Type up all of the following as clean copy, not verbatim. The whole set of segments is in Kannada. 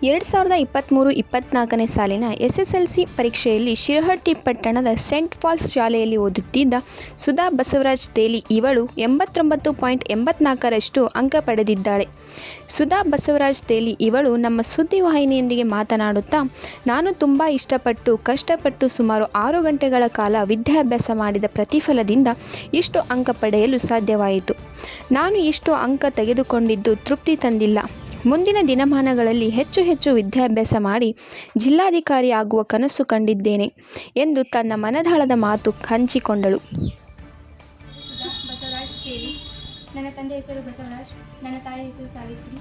2023-24ನೇ ಸಾಲಿನ SSLC ಪರೀಕ್ಷೆಯಲ್ಲಿ ಶಿರಹಟ್ಟಿ ಪಟ್ಟಣದ ಸೆಂಟ್ ಫಾಲ್ಸ್ ಶಾಲೆಯಲ್ಲಿ ಓದುತ್ತಿದ್ದ ಸುಧಾ ಬಸವರಾಜ್ ತೇಲಿ ಇವಳು 89.84ರಷ್ಟು ಅಂಕ ಪಡೆದಿದ್ದಾಳೆ. ಸುಧಾ ಬಸವರಾಜ್ ತೇಲಿ ಇವಳು ನಮ್ಮ ಸುದ್ದಿವಾಹಿನಿಯೊಂದಿಗೆ ಮಾತನಾಡುತ್ತಾ, ನಾನು ತುಂಬ ಇಷ್ಟಪಟ್ಟು ಕಷ್ಟಪಟ್ಟು ಸುಮಾರು 6 ಗಂಟೆಗಳ ಕಾಲ ವಿದ್ಯಾಭ್ಯಾಸ ಮಾಡಿದ ಪ್ರತಿಫಲದಿಂದ ಇಷ್ಟು ಅಂಕ ಪಡೆಯಲು ಸಾಧ್ಯವಾಯಿತು. ನಾನು ಇಷ್ಟು ಅಂಕ ತೆಗೆದುಕೊಂಡಿದ್ದು ತೃಪ್ತಿ ತಂದಿಲ್ಲ. ಮುಂದಿನ ದಿನಮಾನಗಳಲ್ಲಿ ಹೆಚ್ಚು ವಿದ್ಯಾಭ್ಯಾಸ ಮಾಡಿ ಜಿಲ್ಲಾಧಿಕಾರಿ ಆಗುವ ಕನಸು ಕಂಡಿದ್ದೇನೆ ಎಂದು ತನ್ನ ಮನದಾಳದ ಮಾತು ಹಂಚಿಕೊಂಡಳು. ಬಸವರಾಜ್ ತೇಲಿ. ನನ್ನ ತಂದೆ ಹೆಸರು ಬಸವರಾಜ್, ನನ್ನ ತಾಯಿ ಹೆಸರು ಸಾವಿತ್ರಿ.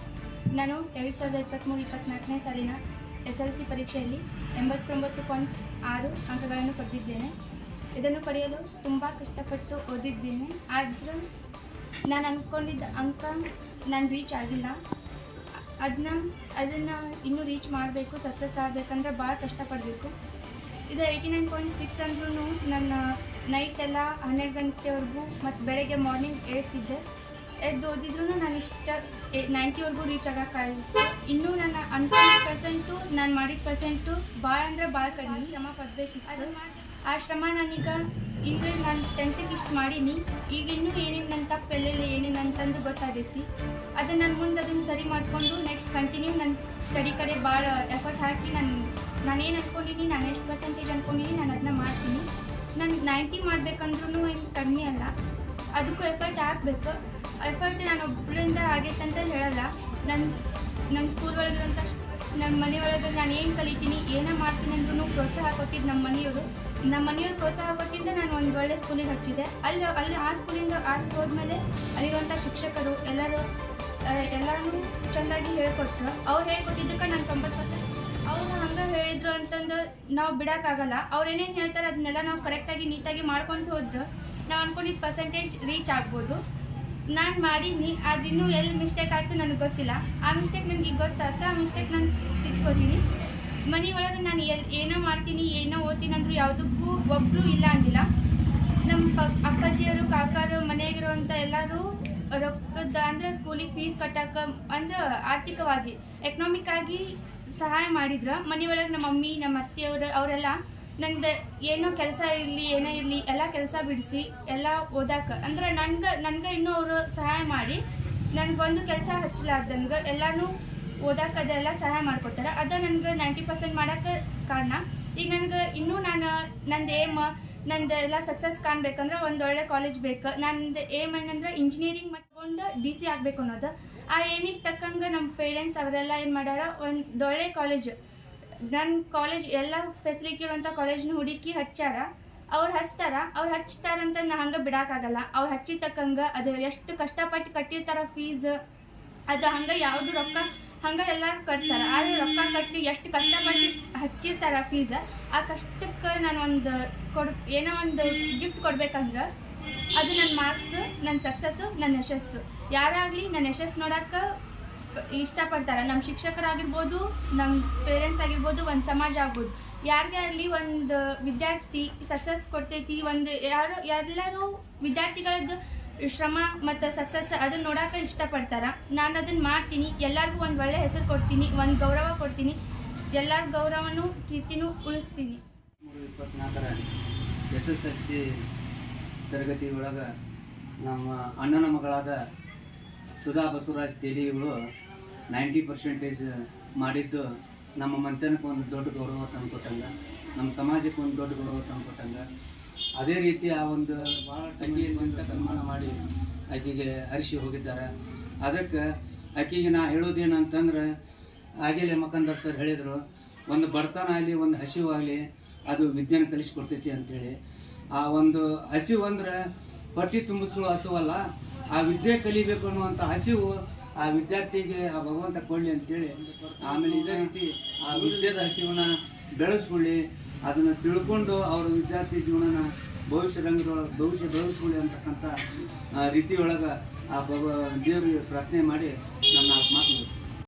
ನಾನು 2023-24ನೇ ಸಾಲಿನ SSLC ಪರೀಕ್ಷೆಯಲ್ಲಿ 89.6 ಅಂಕಗಳನ್ನು ಪಡೆದಿದ್ದೇನೆ. ಇದನ್ನು ಪಡೆಯಲು ತುಂಬ ಕಷ್ಟಪಟ್ಟು ಓದಿದ್ದೇನೆ. ಆದರೂ ನಾನು ಅಂದ್ಕೊಂಡಿದ್ದ ಅಂಕ ನಾನು ರೀಚ್ ಆಗಿಲ್ಲ. ಅದನ್ನು ಇನ್ನೂ ರೀಚ್ ಮಾಡಬೇಕು, ಸಕ್ಸಸ್ ಆಗಬೇಕಂದ್ರೆ ಭಾಳ ಕಷ್ಟಪಡಬೇಕು. ಇದು 89.6 ಅಂದ್ರೂ ನನ್ನ ನೈಟ್ ಎಲ್ಲ 12 ಗಂಟೆವರೆಗೂ ಮತ್ತು ಬೆಳಗ್ಗೆ ಮಾರ್ನಿಂಗ್ ಎದ್ದು ಓದಿದ್ರೂ ನಾನು 90ವರೆಗೂ ರೀಚ್ ಆಗೋಕ್ಕಾಗಿತ್ತು. ಇನ್ನೂ ನನ್ನ ಅನ್ಕೊಂಡಿದ್ದ ಪರ್ಸೆಂಟು ನಾನು ಮಾಡಿದ ಪರ್ಸೆಂಟು ಭಾಳ ಅಂದರೆ ಭಾಳ ಕಡಿಮೆ ಶ್ರಮ ಪಡಬೇಕಿತ್ತು. ಆ ಶ್ರಮ ಈಗ ನಾನು 10th ಇಷ್ಟು ಮಾಡೀನಿ. ಈಗ ಇನ್ನೂ ಏನೇನು ನನ್ನ ತಪ್ಪು ಎಲ್ಲೆಲ್ಲಿ ಏನೇನು ಅಂತಂದು ಗೊತ್ತಾಗೈತಿ. ಅದನ್ನು ನಾನು ಮುಂದೆ ಅದನ್ನು ಸರಿ ಮಾಡಿಕೊಂಡು ನೆಕ್ಸ್ಟ್ ಕಂಟಿನ್ಯೂ ನನ್ನ ಸ್ಟಡಿ ಕಡೆ ಭಾಳ ಎಫರ್ಟ್ ಹಾಕಿ ನಾನೇನು ಅಂದ್ಕೊಂಡಿನಿ, ನಾನು ಎಷ್ಟು ಪರ್ಸೆಂಟೇಜ್ ಅಂದ್ಕೊಂಡಿನಿ ನಾನು ಅದನ್ನ ಮಾಡ್ತೀನಿ. ನಾನು 90 ಮಾಡಬೇಕಂದ್ರೂ ಏನು ಕಡಿಮೆ ಅಲ್ಲ, ಅದಕ್ಕೂ ಎಫರ್ಟ್ ಹಾಕಬೇಕು. ಎಫರ್ಟ್ ನಾನು ಒಬ್ಬರಿಂದ ಆಗೈತಂತ ಹೇಳಲ್ಲ. ನನ್ನ ಸ್ಕೂಲ್ ಒಳಗಿರೋಂಥ ನಮ್ಮ ಮನೆಯೊಳಗೆ ನಾನು ಏನು ಕಲಿತೀನಿ ಏನೋ ಮಾಡ್ತೀನಿ ಅಂದ್ರೂ ಪ್ರೋತ್ಸಾಹ ಕೊಟ್ಟಿದ್ದು ನಮ್ಮ ಮನೆಯವ್ರು ಪ್ರೋತ್ಸಾಹ ಕೊಟ್ಟಿದ್ದ ನಾನು ಒಂದು ಒಳ್ಳೆ ಸ್ಕೂಲಿಗೆ ಹಚ್ಚಿದೆ. ಅಲ್ಲಿ ಆ ಸ್ಕೂಲಿಂದ ಹೋದ್ಮೇಲೆ ಅಲ್ಲಿರುವಂಥ ಶಿಕ್ಷಕರು ಎಲ್ಲರೂ ಚೆಂದಾಗಿ ಹೇಳ್ಕೊಟ್ರು. ಅವ್ರು ಹೇಳ್ಕೊಟ್ಟಿದ್ದಕ್ಕೆ ನಾನು 90%. ಅವರು ಹಂಗೆ ಹೇಳಿದ್ರು ಅಂತಂದು ನಾವು ಬಿಡೋಕ್ಕಾಗಲ್ಲ. ಅವ್ರು ಏನೇನು ಹೇಳ್ತಾರೆ ಅದನ್ನೆಲ್ಲ ನಾವು ಕರೆಕ್ಟಾಗಿ ನೀಟಾಗಿ ಮಾಡ್ಕೊಂಡು ಹೋದ್ರೆ ನಾವು ಅಂದ್ಕೊಂಡಿದ್ದ ಪರ್ಸೆಂಟೇಜ್ ರೀಚ್ ಆಗ್ಬೋದು. ನಾನು ಮಾಡೀನಿ, ಆದ್ರೆ ಇನ್ನೂ ಎಲ್ಲಿ ಮಿಸ್ಟೇಕ್ ಆಯಿತು ನನಗೆ ಗೊತ್ತಿಲ್ಲ. ಆ ಮಿಸ್ಟೇಕ್ ನನಗೆ ಈಗ ಗೊತ್ತಾಗ್ತಾ ಆ ಮಿಸ್ಟೇಕ್ ನಾನು ತಿಳ್ಕೊತೀನಿ. ಮನೆಯೊಳಗೆ ನಾನು ಏನೋ ಮಾಡ್ತೀನಿ ಏನೋ ಓದ್ತೀನಿ ಅಂದರೂ ಯಾವುದಕ್ಕೂ ಒಬ್ಬರು ಇಲ್ಲ ಅಂದಿಲ್ಲ. ನಮ್ಮ ಅಪ್ಪಾಜಿಯವರು ಕಾಕಾರು ಮನೆಯಾಗಿರುವಂಥ ಎಲ್ಲರೂ ರೊಕ್ಕದ ಅಂದರೆ ಸ್ಕೂಲಿಗೆ ಫೀಸ್ ಕಟ್ಟೋಕೆ ಅಂದ್ರೆ ಆರ್ಥಿಕವಾಗಿ ಎಕನಾಮಿಕ್ ಆಗಿ ಸಹಾಯ ಮಾಡಿದ್ರು. ಮನೆಯೊಳಗೆ ನಮ್ಮ ಮಮ್ಮಿ ನಮ್ಮ ಅತ್ತೆಯವರು ಅವರೆಲ್ಲ ನಂದು ಏನೋ ಕೆಲಸ ಇರಲಿ ಏನೇ ಇರಲಿ ಎಲ್ಲ ಕೆಲಸ ಬಿಡಿಸಿ ಎಲ್ಲ ಓದಾಕೆ ಅಂದ್ರೆ ನನಗೆ ಇನ್ನೂ ಅವರು ಸಹಾಯ ಮಾಡಿ ನನಗೊಂದು ಕೆಲಸ ಹಚ್ಚಲಾರ್ದಂಗೆ ಎಲ್ಲನೂ ಓದಾಕೆ ಅದೆಲ್ಲ ಸಹಾಯ ಮಾಡಿಕೊಟ್ಟಾರೆ. ಅದು ನನಗೆ 90% ಮಾಡೋಕ್ಕೆ ಕಾರಣ. ಈಗ ನನಗೆ ಇನ್ನೂ ನಂದು ಎಲ್ಲ ಸಕ್ಸಸ್ ಕಾಣಬೇಕಂದ್ರೆ ಒಂದು ಒಳ್ಳೆ ಕಾಲೇಜ್ ಬೇಕು. ನಂದು ಏಮ್ ಏನಂದ್ರೆ ಇಂಜಿನಿಯರಿಂಗ್ ಮಾಡ್ಕೊಂಡು DC ಆಗಬೇಕು ಅನ್ನೋದು. ಆ ಏಮಿಗೆ ತಕ್ಕಂಗೆ ನಮ್ಮ ಪೇರೆಂಟ್ಸ್ ಅವರೆಲ್ಲ ಏನು ಮಾಡ್ಯಾರ, ಒಂದು ಒಳ್ಳೆ ಕಾಲೇಜ್ ನನ್ನ ಕಾಲೇಜ್ ಎಲ್ಲ ಫೆಸಿಲಿಟಿ ಇರುವಂಥ ಕಾಲೇಜ್ನ ಹುಡುಕಿ ಹಚ್ಚಾರ. ಅವ್ರು ಹಚ್ತಾರಂತ ನಾ ಹಂಗೆ ಬಿಡೋಕ್ಕಾಗಲ್ಲ. ಅವ್ರು ಹಚ್ಚಿದ ತಕ್ಕಂಗೆ ಅದು ಎಷ್ಟು ಕಷ್ಟಪಟ್ಟು ಕಟ್ಟಿರ್ತಾರ ಫೀಸ್, ಅದು ಹಂಗೆ ಯಾವುದು ರೊಕ್ಕ ಹಂಗೆ ಎಲ್ಲ ಕಟ್ತಾರೆ. ಆದರೆ ರೊಕ್ಕ ಕಟ್ಟಿ ಎಷ್ಟು ಕಷ್ಟಪಟ್ಟು ಹಚ್ಚಿರ್ತಾರ ಫೀಸ್, ಆ ಕಷ್ಟಕ್ಕೆ ನಾನು ಏನೋ ಒಂದು ಗಿಫ್ಟ್ ಕೊಡ್ಬೇಕಂದ್ರೆ ಅದು ನನ್ನ ಮಾರ್ಕ್ಸ್, ನನ್ನ ಸಕ್ಸಸ್ಸು, ನನ್ನ ಯಶಸ್ಸು. ಯಾರಾಗಲಿ ನನ್ನ ಯಶಸ್ಸು ನೋಡೋಕೆ ಇಷ್ಟಪಡ್ತಾರೆ. ನಮ್ಮ ಶಿಕ್ಷಕರಾಗಿರ್ಬೋದು, ನಮ್ಮ ಪೇರೆಂಟ್ಸ್ ಆಗಿರ್ಬೋದು, ಒಂದು ಸಮಾಜ ಆಗ್ಬೋದು, ಯಾರಿಗೇ ಆಗಲಿ ಒಂದು ವಿದ್ಯಾರ್ಥಿ ಸಕ್ಸಸ್ ಕೊಡ್ತೈತಿ. ಎಲ್ಲರೂ ವಿದ್ಯಾರ್ಥಿಗಳದ್ದು ಶ್ರಮ ಮತ್ತು ಸಕ್ಸಸ್ ಅದನ್ನು ನೋಡೋಕೆ ಇಷ್ಟಪಡ್ತಾರೆ. ನಾನು ಅದನ್ನು ಮಾಡ್ತೀನಿ. ಎಲ್ಲರಿಗೂ ಒಂದು ಒಳ್ಳೆ ಹೆಸರು ಕೊಡ್ತೀನಿ, ಒಂದು ಗೌರವ ಕೊಡ್ತೀನಿ, ಎಲ್ಲರ ಗೌರವನೂ ಕೀರ್ತಿನೂ ಉಳಿಸ್ತೀನಿ. 24ರ SSLC ತರಗತಿ ಒಳಗೆ ನಮ್ಮ ಅಣ್ಣನ ಮಗಳಾದ ಸುಧಾ ಬಸವರಾಜ್ ತೇಲಿಗಳು 90% ಮಾಡಿದ್ದು ನಮ್ಮ ಮಂತನಕ್ಕೆ ಒಂದು ದೊಡ್ಡ ಗೌರವ ತಂದುಕೊಟ್ಟಂಗೆ, ನಮ್ಮ ಸಮಾಜಕ್ಕೆ ಒಂದು ದೊಡ್ಡ ಗೌರವ ತಂದುಕೊಟ್ಟಂಗೆ. ಅದೇ ರೀತಿ ಆ ಒಂದು ಭಾಳ ತಂಗಿಯಿಂದ ಸನ್ಮಾನ ಮಾಡಿ ಆಕೆಗೆ ಹರಿಸಿ ಹೋಗಿದ್ದಾರೆ. ಅದಕ್ಕೆ ಆಕೆಗೆ ನಾ ಹೇಳೋದೇನಂತಂದ್ರೆ, ಆಗಲೇ ಮಕಂದರ್ ಸರ್ ಹೇಳಿದರು, ಒಂದು ಬಡತನ ಆಗಲಿ ಒಂದು ಹಸಿವು ಆಗಲಿ ಅದು ವಿದ್ಯೆನ ಕಲಿಸ್ಕೊಡ್ತೈತಿ ಅಂಥೇಳಿ. ಆ ಒಂದು ಹಸಿವು ಅಂದ್ರೆ ಹೊಟ್ಟೆ ತುಂಬಿಸ್ಕೊಳ್ಳೋ ಹಸಿವಲ್ಲ, ಆ ವಿದ್ಯೆ ಕಲಿಬೇಕು ಅನ್ನುವಂಥ ಹಸಿವು ಆ ವಿದ್ಯಾರ್ಥಿಗೆ ಆ ಭಗವಂತ ಕೊಡಲಿ ಅಂತೇಳಿ. ಆಮೇಲೆ ಇದೇ ರೀತಿ ಆ ವಿದ್ಯೆದ ಹಸಿವನ್ನ ಬೆಳೆಸ್ಕೊಳ್ಳಿ, ಅದನ್ನು ತಿಳ್ಕೊಂಡು ಅವರ ವಿದ್ಯಾರ್ಥಿ ಜೀವನನ ಭವಿಷ್ಯ ಬೆಳೆಸ್ಕೊಳ್ಳಿ ಅಂತಕ್ಕಂಥ ರೀತಿಯೊಳಗೆ ಆ ದೇವರಿಗೆ ಪ್ರಾರ್ಥನೆ ಮಾಡಿ ನನ್ನ ಮಾತು